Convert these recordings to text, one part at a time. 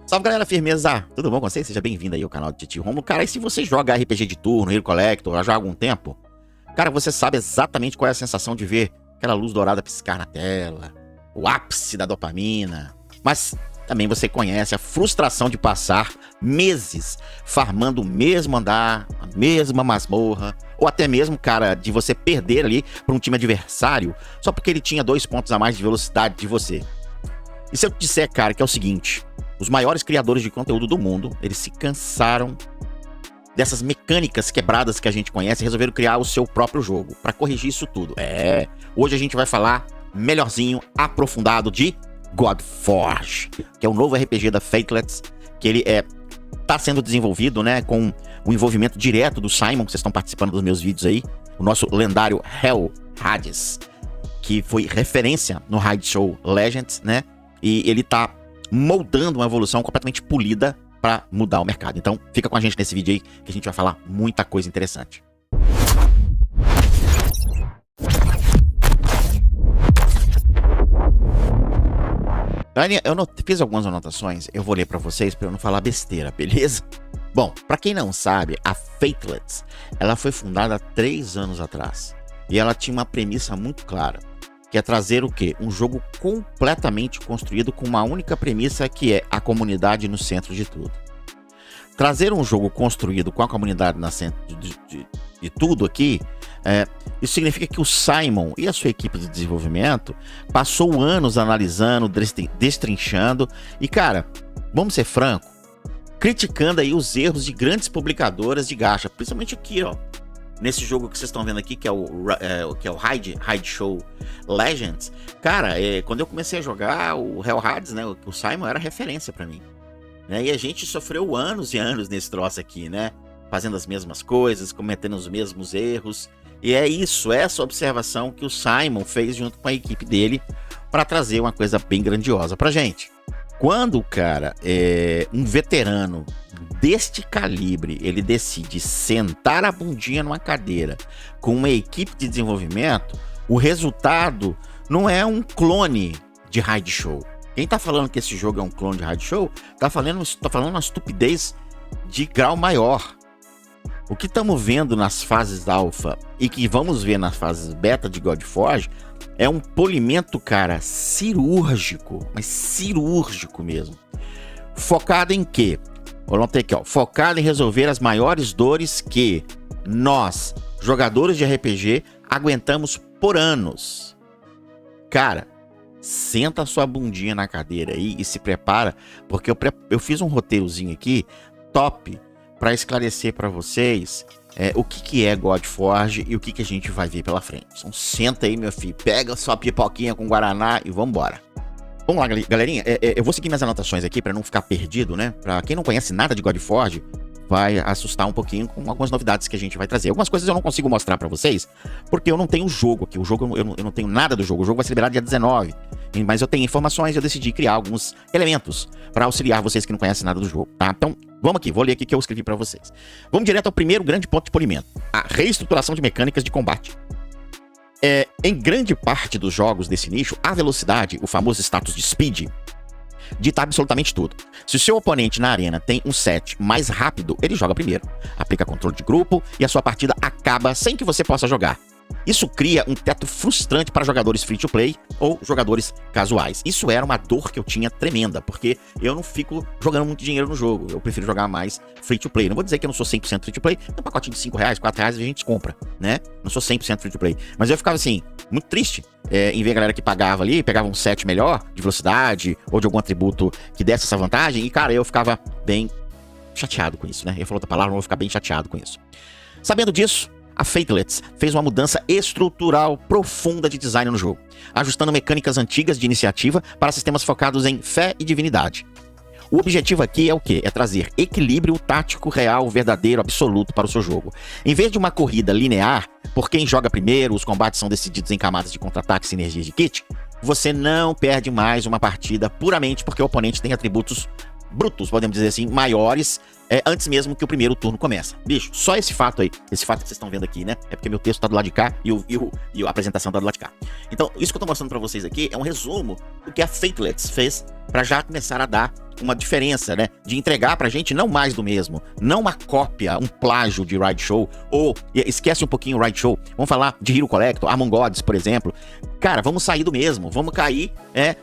Salve galera, firmeza! Tudo bom com vocês? Seja bem-vindo aí ao canal de Titi Romulo. Cara, e se você joga RPG de turno, Hero Collector, já há algum tempo, cara, você sabe exatamente qual é a sensação de ver aquela luz dourada piscar na tela, o ápice da dopamina, mas também você conhece a frustração de passar meses farmando o mesmo andar, a mesma masmorra, ou até mesmo, cara, de você perder ali para um time adversário só porque ele tinha 2 pontos a mais de velocidade de você. E se eu te disser, cara, que é o seguinte: os maiores criadores de conteúdo do mundo, eles se cansaram dessas mecânicas quebradas que a gente conhece e resolveram criar o seu próprio jogo para corrigir isso tudo. Hoje a gente vai falar melhorzinho, aprofundado de Godforge, que é o novo RPG da Fatelets, que ele tá sendo desenvolvido, né, com o envolvimento direto do Simon, que vocês estão participando dos meus vídeos aí, o nosso lendário Hell Hades, que foi referência no Raid Show Legends, né, e ele tá moldando uma evolução completamente polida para mudar o mercado. Então, fica com a gente nesse vídeo aí, que a gente vai falar muita coisa interessante. Galerinha, eu fiz algumas anotações, eu vou ler para vocês para eu não falar besteira, beleza? Bom, para quem não sabe, a Fatelets, ela foi fundada há 3 anos atrás. E ela tinha uma premissa muito clara, que é trazer o quê? Um jogo completamente construído com uma única premissa, que é a comunidade no centro de tudo. Trazer um jogo construído com a comunidade no centro de tudo aqui, isso significa que o Simon e a sua equipe de desenvolvimento passou anos analisando, destrinchando e, cara, vamos ser franco, criticando aí os erros de grandes publicadoras de gacha, principalmente aqui, ó. Nesse jogo que vocês estão vendo aqui, que é o Raid Show Legends, cara, quando eu comecei a jogar o Hell Hades, né, o Simon era referência pra mim, né, e a gente sofreu anos e anos nesse troço aqui, né, fazendo as mesmas coisas, cometendo os mesmos erros, e é isso, essa observação que o Simon fez junto com a equipe dele para trazer uma coisa bem grandiosa pra gente. Quando, cara, um veterano deste calibre, ele decide sentar a bundinha numa cadeira com uma equipe de desenvolvimento, o resultado não é um clone de Raid Show. Quem tá falando que esse jogo é um clone de Raid Show, tá falando uma estupidez de grau maior. O que estamos vendo nas fases alfa e que vamos ver nas fases beta de Godforge é um polimento, cara, cirúrgico, mas cirúrgico mesmo. Focado em quê? Vamos ter aqui, ó. Focado em resolver as maiores dores que nós, jogadores de RPG, aguentamos por anos. Cara, senta a sua bundinha na cadeira aí e se prepara, porque eu fiz um roteirozinho aqui, top, para esclarecer para vocês o que é Godforge e o que a gente vai ver pela frente. Então senta aí, meu filho, pega sua pipoquinha com guaraná e vambora. Vamos lá, galerinha, eu vou seguir minhas anotações aqui para não ficar perdido, né? Para quem não conhece nada de Godforge, vai assustar um pouquinho com algumas novidades que a gente vai trazer. Algumas coisas eu não consigo mostrar para vocês, porque eu não tenho o jogo aqui. O jogo, eu não tenho nada do jogo. O jogo vai ser liberado dia 19. Mas eu tenho informações e eu decidi criar alguns elementos para auxiliar vocês que não conhecem nada do jogo, tá? Então, vamos aqui, vou ler aqui que eu escrevi para vocês. Vamos direto ao primeiro grande ponto de polimento: a reestruturação de mecânicas de combate. Em grande parte dos jogos desse nicho, a velocidade, o famoso status de speed, dita absolutamente tudo. Se o seu oponente na arena tem um set mais rápido, ele joga primeiro, aplica controle de grupo e a sua partida acaba sem que você possa jogar. Isso cria um teto frustrante para jogadores free-to-play ou jogadores casuais. Isso era uma dor que eu tinha tremenda, porque eu não fico jogando muito dinheiro no jogo. Eu prefiro jogar mais free-to-play. Não vou dizer que eu não sou 100% free-to-play. Um pacotinho de R$5, R$4 a gente compra, né? Não sou 100% free-to-play. Mas eu ficava assim, muito triste em ver a galera que pagava ali, pegava um set melhor, de velocidade, ou de algum atributo que desse essa vantagem. E, cara, eu ficava bem chateado com isso, né? Eu falo outra palavra, mas eu vou ficar bem chateado com isso. Sabendo disso, a Fatelets fez uma mudança estrutural profunda de design no jogo, ajustando mecânicas antigas de iniciativa para sistemas focados em fé e divindade. O objetivo aqui é o quê? É trazer equilíbrio tático real, verdadeiro, absoluto para o seu jogo. Em vez de uma corrida linear, por quem joga primeiro, os combates são decididos em camadas de contra-ataque e sinergias de kit, você não perde mais uma partida puramente porque o oponente tem atributos brutos, podemos dizer assim, maiores, antes mesmo que o primeiro turno comece. Bicho, só esse fato aí, esse fato que vocês estão vendo aqui, né? É porque meu texto tá do lado de cá e a apresentação tá do lado de cá. Então, isso que eu tô mostrando pra vocês aqui é um resumo do que a Fatelets fez pra já começar a dar uma diferença, né? De entregar pra gente não mais do mesmo, não uma cópia, um plágio de Ride Show, ou esquece um pouquinho o Ride Show, vamos falar de Hero Collector, Among Gods, por exemplo. Cara, vamos sair do mesmo, vamos cair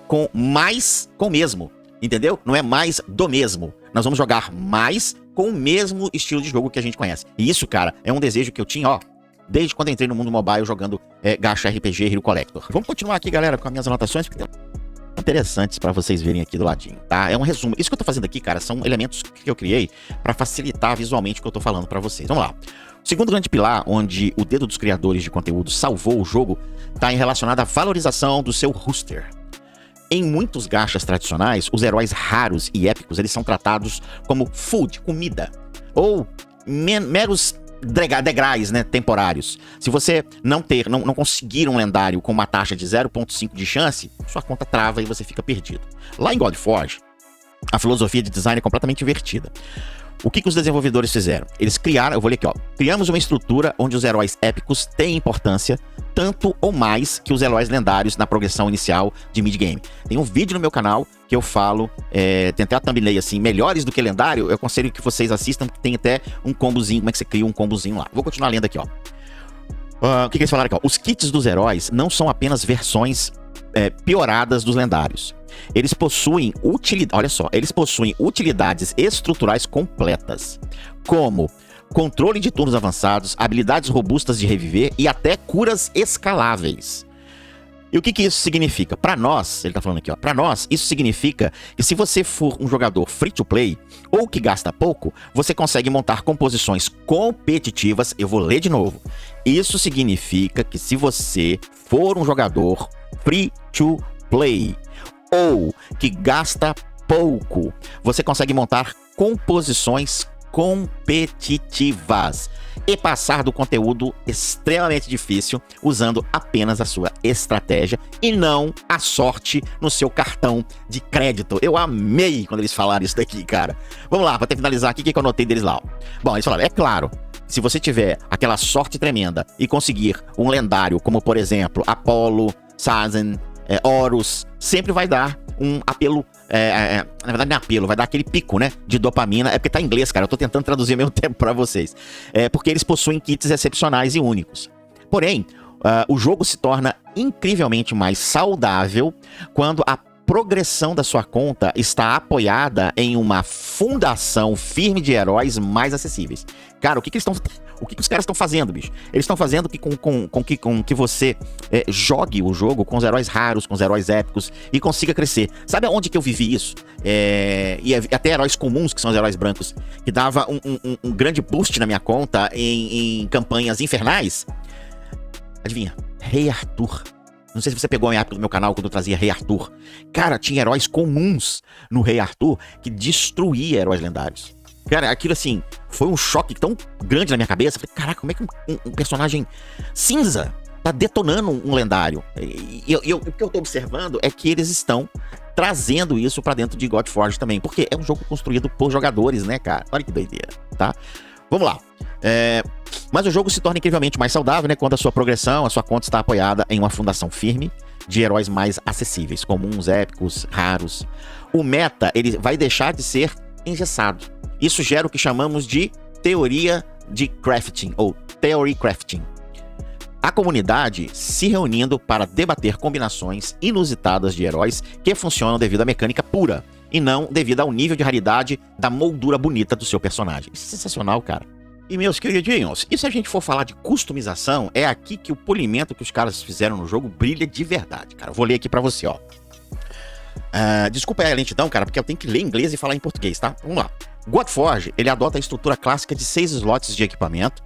com mais com o mesmo, entendeu? Não é mais do mesmo. Nós vamos jogar mais com o mesmo estilo de jogo que a gente conhece. E isso, cara, é um desejo que eu tinha, ó, desde quando entrei no mundo mobile jogando Gacha RPG Hero Collector. Vamos continuar aqui, galera, com as minhas anotações, porque tem interessantes pra vocês verem aqui do ladinho, tá? É um resumo. Isso que eu tô fazendo aqui, cara, são elementos que eu criei pra facilitar visualmente o que eu tô falando pra vocês. Vamos lá. O segundo grande pilar, onde o dedo dos criadores de conteúdo salvou o jogo, tá relacionado à valorização do seu roster. Em muitos gachas tradicionais, os heróis raros e épicos, eles são tratados como food, comida, ou meros degraus, né, temporários. Se você não conseguir um lendário com uma taxa de 0.5 de chance, sua conta trava e você fica perdido. Lá em Godforge, a filosofia de design é completamente invertida. O que os desenvolvedores fizeram? Eles criaram, eu vou ler aqui, ó. Criamos uma estrutura onde os heróis épicos têm importância, tanto ou mais que os heróis lendários na progressão inicial de mid-game. Tem um vídeo no meu canal que eu falo, tem até a thumbnail assim, melhores do que lendário, eu aconselho que vocês assistam, que tem até um combozinho, como é que você cria um combozinho lá. Vou continuar lendo aqui, ó. O que eles falaram aqui, ó? Os kits dos heróis não são apenas versões pioradas dos lendários. Eles possuem utilidades estruturais completas, como controle de turnos avançados, habilidades robustas de reviver e até curas escaláveis. E o que isso significa? Para nós, ele tá falando aqui, ó, para nós, isso significa que se você for um jogador free to play ou que gasta pouco, você consegue montar composições competitivas. Eu vou ler de novo. Isso significa que se você for um jogador free to play ou que gasta pouco, você consegue montar composições competitivas e passar do conteúdo extremamente difícil usando apenas a sua estratégia e não a sorte no seu cartão de crédito. Eu amei quando eles falaram isso daqui, cara. Vamos lá, para finalizar aqui, o que eu anotei deles lá? Bom, eles falaram, é claro, se você tiver aquela sorte tremenda e conseguir um lendário, como por exemplo, Apollo, Sazan, Horus, sempre vai dar um apelo, na verdade não é apelo, vai dar aquele pico, né, de dopamina. É porque tá em inglês, cara, eu tô tentando traduzir ao mesmo tempo pra vocês. Porque eles possuem kits excepcionais e únicos. Porém, o jogo se torna incrivelmente mais saudável quando a progressão da sua conta está apoiada em uma fundação firme de heróis mais acessíveis. Cara, o que os caras estão fazendo, bicho? Eles estão fazendo com que você jogue o jogo com os heróis raros, com os heróis épicos e consiga crescer. Sabe aonde que eu vivi isso? E até heróis comuns, que são os heróis brancos, que dava um grande boost na minha conta em campanhas infernais. Adivinha? Rei Arthur. Não sei se você pegou a minha época do meu canal quando eu trazia Rei Arthur. Cara, tinha heróis comuns no Rei Arthur que destruía heróis lendários. Cara, aquilo assim, foi um choque tão grande na minha cabeça. Eu falei, caraca, como é que um personagem cinza tá detonando um lendário? E o que eu tô observando é que eles estão trazendo isso pra dentro de Godforge também. Porque é um jogo construído por jogadores, né, cara? Olha que doideira, tá? Vamos lá. Mas o jogo se torna incrivelmente mais saudável, né, quando a sua progressão, a sua conta está apoiada em uma fundação firme de heróis mais acessíveis, comuns, épicos, raros. O meta, ele vai deixar de ser engessado. Isso gera o que chamamos de teoria de crafting, ou theory crafting. A comunidade se reunindo para debater combinações inusitadas de heróis que funcionam devido à mecânica pura, e não devido ao nível de raridade da moldura bonita do seu personagem. Isso é sensacional, cara. E meus queridinhos, e se a gente for falar de customização, é aqui que o polimento que os caras fizeram no jogo brilha de verdade, cara. Eu vou ler aqui pra você, ó. Desculpa aí a lentidão, cara, porque eu tenho que ler em inglês e falar em português, tá? Vamos lá. Godforge, ele adota a estrutura clássica de 6 slots de equipamento,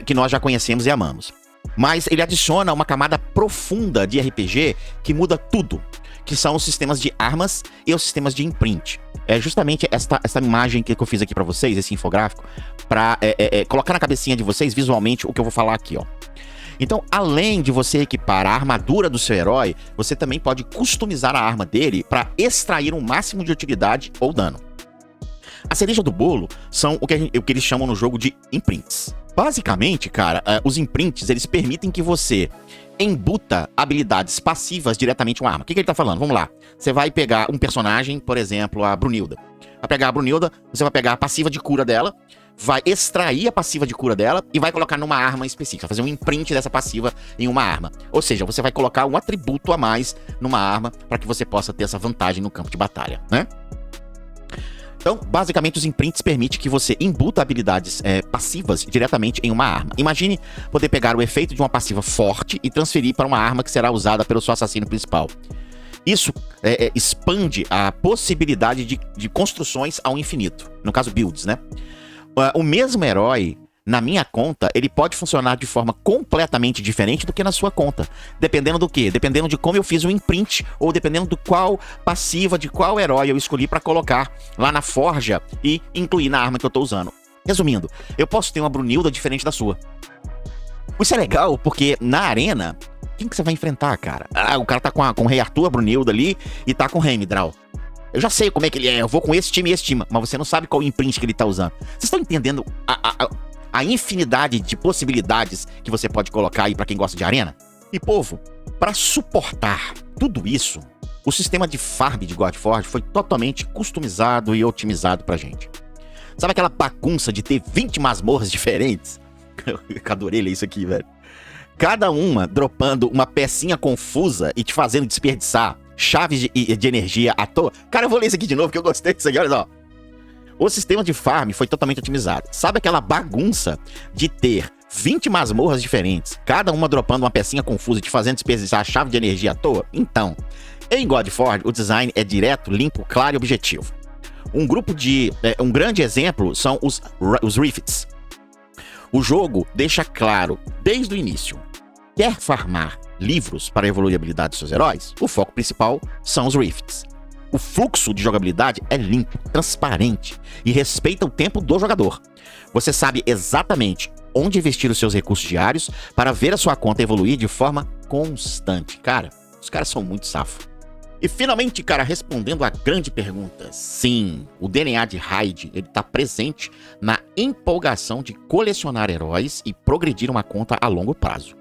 que nós já conhecemos e amamos. Mas ele adiciona uma camada profunda de RPG que muda tudo, que são os sistemas de armas e os sistemas de imprint. É justamente essa imagem que eu fiz aqui pra vocês, esse infográfico, pra colocar na cabecinha de vocês visualmente o que eu vou falar aqui, ó. Então, além de você equipar a armadura do seu herói, você também pode customizar a arma dele para extrair um máximo de utilidade ou dano. A cereja do bolo são o que eles chamam no jogo de imprints. Basicamente, cara, os imprints, eles permitem que você embuta habilidades passivas diretamente em uma arma. O que ele tá falando? Vamos lá. Você vai pegar um personagem, por exemplo, a Brunilda. Vai pegar a Brunilda, você vai pegar a passiva de cura dela, vai extrair a passiva de cura dela e vai colocar numa arma específica, fazer um imprint dessa passiva em uma arma. Ou seja, você vai colocar um atributo a mais numa arma para que você possa ter essa vantagem no campo de batalha, né? Então, basicamente, os imprints permitem que você embuta habilidades passivas diretamente em uma arma. Imagine poder pegar o efeito de uma passiva forte e transferir para uma arma que será usada pelo seu assassino principal. Isso expande a possibilidade de construções ao infinito. No caso, builds, né? O mesmo herói, na minha conta, ele pode funcionar de forma completamente diferente do que na sua conta. Dependendo do quê? Dependendo de como eu fiz o imprint, ou dependendo do qual passiva, de qual herói eu escolhi para colocar lá na forja e incluir na arma que eu tô usando. Resumindo, eu posso ter uma Brunilda diferente da sua. Isso é legal, porque na arena, quem que você vai enfrentar, cara? O cara tá com o Rei Arthur, a Brunilda ali, e tá com o Heimdall. Eu já sei como é que ele é, eu vou com esse time e esse time, mas você não sabe qual imprint que ele tá usando. Vocês estão entendendo a infinidade de possibilidades que você pode colocar aí pra quem gosta de arena? E, povo, pra suportar tudo isso, o sistema de farm de God Forge foi totalmente customizado e otimizado pra gente. Sabe aquela bagunça de ter 20 masmorras diferentes? Eu adorei ler isso aqui, velho. Cada uma dropando uma pecinha confusa e te fazendo desperdiçar chaves de energia à toa. Cara, eu vou ler isso aqui de novo, que eu gostei disso aqui, olha só. O sistema de farm foi totalmente otimizado. Sabe aquela bagunça de ter 20 masmorras diferentes, cada uma dropando uma pecinha confusa e te fazendo desperdiçar a chave de energia à toa? Então, em God Forge, o design é direto, limpo, claro e objetivo. Um grande exemplo são os Rifts. O jogo deixa claro, desde o início, quer farmar livros para evoluir a habilidade dos seus heróis? O foco principal são os Rifts. O fluxo de jogabilidade é limpo, transparente e respeita o tempo do jogador. Você sabe exatamente onde investir os seus recursos diários para ver a sua conta evoluir de forma constante. Cara, os caras são muito safos. E finalmente, cara, respondendo a grande pergunta, sim, o DNA de Hyde, ele tá presente na empolgação de colecionar heróis e progredir uma conta a longo prazo.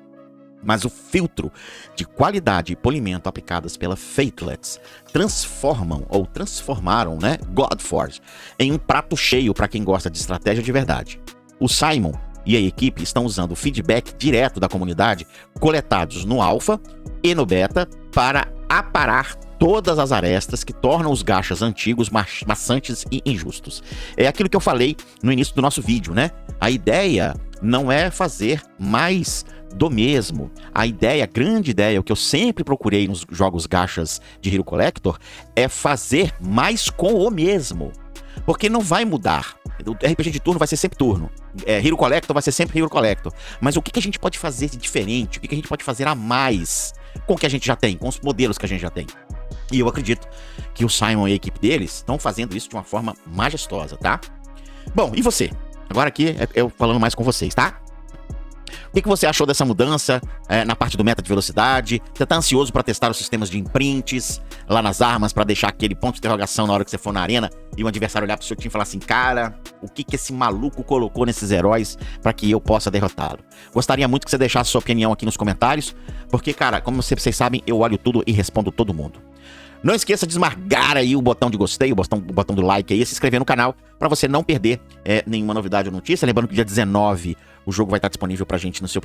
Mas o filtro de qualidade e polimento aplicadas pela Fatelets transformaram, né, God Forge em um prato cheio para quem gosta de estratégia de verdade. O Simon e a equipe estão usando o feedback direto da comunidade coletados no Alpha e no Beta para aparar todas as arestas que tornam os gachas antigos maçantes e injustos. É aquilo que eu falei no início do nosso vídeo, né? A ideia não é fazer mais do mesmo. A grande ideia, o que eu sempre procurei nos jogos gachas de Hero Collector, é fazer mais com o mesmo. Porque não vai mudar. O RPG de turno vai ser sempre turno. Hero Collector vai ser sempre Hero Collector. Mas o que a gente pode fazer de diferente? O que a gente pode fazer a mais com o que a gente já tem, com os modelos que a gente já tem? E eu acredito que o Simon e a equipe deles estão fazendo isso de uma forma majestosa, tá? Bom, e você? Agora aqui eu falando mais com vocês, tá? O que você achou dessa mudança na parte do meta de velocidade? Você tá ansioso para testar os sistemas de imprints lá nas armas, para deixar aquele ponto de interrogação na hora que você for na arena e o adversário olhar pro seu time e falar assim, cara, o que esse maluco colocou nesses heróis para que eu possa derrotá-lo? Gostaria muito que você deixasse sua opinião aqui nos comentários, porque, cara, como vocês sabem, eu olho tudo e respondo todo mundo. Não esqueça de esmagar aí o botão de gostei, o botão do like aí, e se inscrever no canal para você não perder nenhuma novidade ou notícia. Lembrando que dia 19 o jogo vai estar disponível pra gente no seu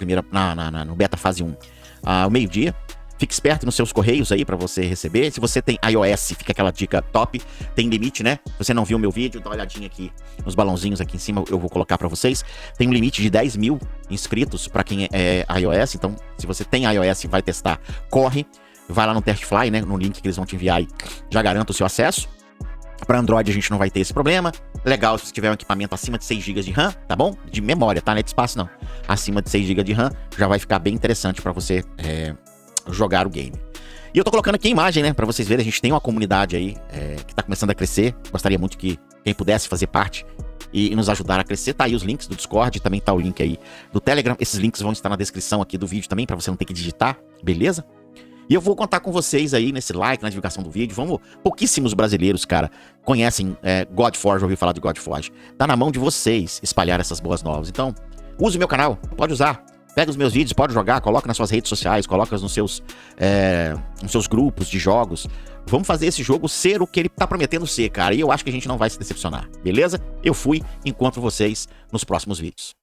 no beta fase 1 ao meio-dia. Fique esperto nos seus correios aí pra você receber. Se você tem iOS, fica aquela dica top. Tem limite, né? Se você não viu o meu vídeo, dá uma olhadinha aqui nos balãozinhos aqui em cima, eu vou colocar pra vocês. Tem um limite de 10 mil inscritos pra quem é iOS. Então, se você tem iOS e vai testar, corre. Vai lá no TestFly, né? No link que eles vão te enviar e já garanta o seu acesso. Para Android a gente não vai ter esse problema. Legal se você tiver um equipamento acima de 6 GB de RAM, tá bom? De memória, tá? Não é de espaço não. Acima de 6 GB de RAM já vai ficar bem interessante para você jogar o game. E eu tô colocando aqui a imagem, né? Pra vocês verem, a gente tem uma comunidade aí que tá começando a crescer. Gostaria muito que quem pudesse fazer parte e nos ajudar a crescer. Tá aí os links do Discord, também tá o link aí do Telegram. Esses links vão estar na descrição aqui do vídeo também, pra você não ter que digitar, beleza? E eu vou contar com vocês aí nesse like, na divulgação do vídeo. Pouquíssimos brasileiros, cara, conhecem Godforge, ouviu falar de Godforge. Tá na mão de vocês espalhar essas boas novas. Então, use o meu canal, pode usar. Pega os meus vídeos, pode jogar, coloca nas suas redes sociais, coloca nos seus grupos de jogos. Vamos fazer esse jogo ser o que ele tá prometendo ser, cara. E eu acho que a gente não vai se decepcionar, beleza? Eu fui, encontro vocês nos próximos vídeos.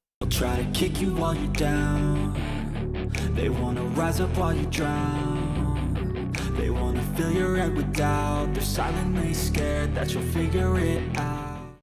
They wanna fill your head with doubt. They're silently scared that you'll figure it out.